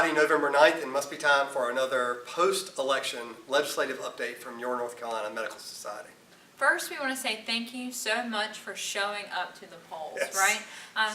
Friday, November 9th, and must be time for another post-election legislative update from your North Carolina Medical Society. First, we want to say thank you so much for showing up to the polls, Yes. right?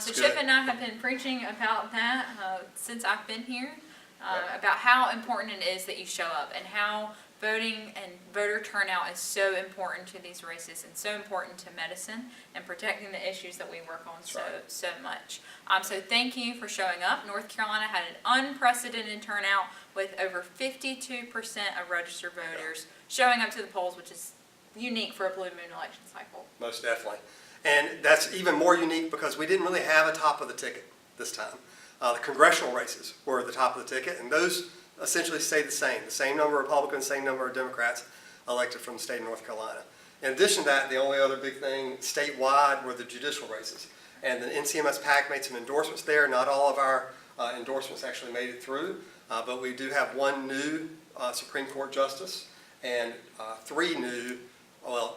So It's Chip good. and I have been preaching about that since I've been here, Right. about how important it is that you show up and how voting and voter turnout is so important to these races and so important to medicine and protecting the issues that we work on so much. So thank you for showing up. North Carolina had an unprecedented turnout with over 52% of registered voters showing up to the polls, which is unique for a blue moon election cycle. Most definitely. And that's even more unique because we didn't really have a top of the ticket this time. The congressional races were at the top of the ticket, and those essentially stayed the same number of Republicans, same number of Democrats elected from the state of North Carolina. In addition to that, the only other big thing statewide were the judicial races. And the NCMS PAC made some endorsements there. Not all of our endorsements actually made it through, but we do have one new Supreme Court justice and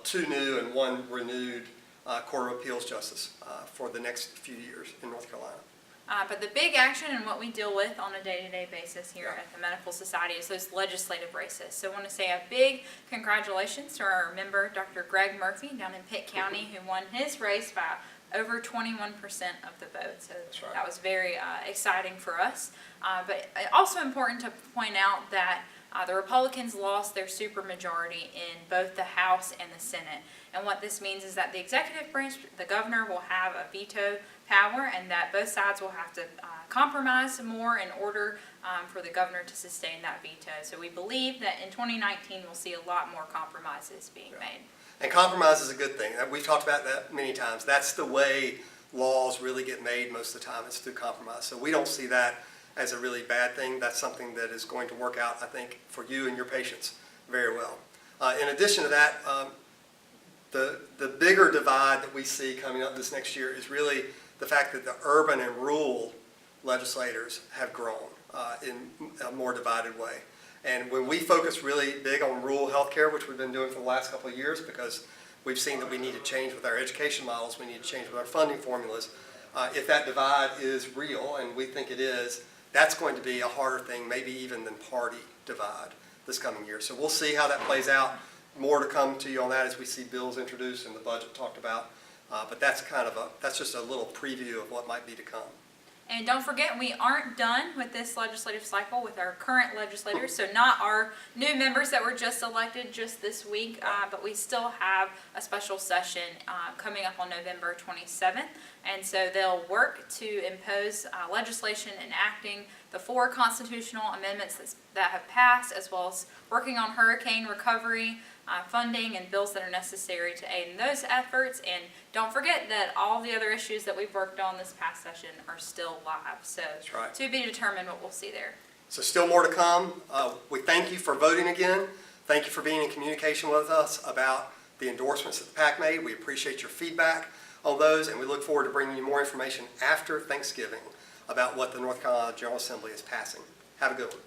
two new and one renewed Court of Appeals justice for the next few years in North Carolina. But the big action and what we deal with on a day-to-day basis here at the Medical Society is those legislative races. So I want to say a big congratulations to our member, Dr. Greg Murphy, down in Pitt County, who won his race by over 21% of the vote. So that was very exciting for us. But also important to point out that the Republicans lost their supermajority in both the House and the Senate. And what this means is that the executive branch, the governor, will have a veto power, and that both sides will have to compromise more in order for the governor to sustain that veto. So we believe that in 2019 we'll see a lot more compromises being made. And compromise is a good thing. We've talked about that many times. That's the way laws really get made most of the time. It's through compromise. So we don't see that as a really bad thing. That's something that is going to work out, I think, for you and your patients very well. In addition to that, the bigger divide that we see coming up this next year is really the fact that the urban and rural legislators have grown in a more divided way. And when we focus really big on rural health care, which we've been doing for the last couple of years because we've seen that we need to change with our education models, we need to change with our funding formulas. If that divide is real, and we think it is, that's going to be a harder thing, maybe even than party divide this coming year. So we'll see how that plays out. More to come to you on that as we see bills introduced and the budget talked about. But that's that's just a little preview of what might be to come. And don't forget, we aren't done with this legislative cycle with our current legislators, so not our new members that were just elected just this week, but we still have a special session coming up on November 27th. And so they'll work to impose legislation enacting the 4 constitutional amendments that have passed, as well as working on hurricane recovery, funding, and bills that are necessary to aid in those efforts. And don't forget that all the other issues that we've worked on this past session are still live. So to be determined what we'll see there. So still more to come. We thank you for voting again. Thank you for being in communication with us about the endorsements that the PAC made. We appreciate your feedback on those, and we look forward to bringing you more information after Thanksgiving about what the North Carolina General Assembly is passing. Have a good one.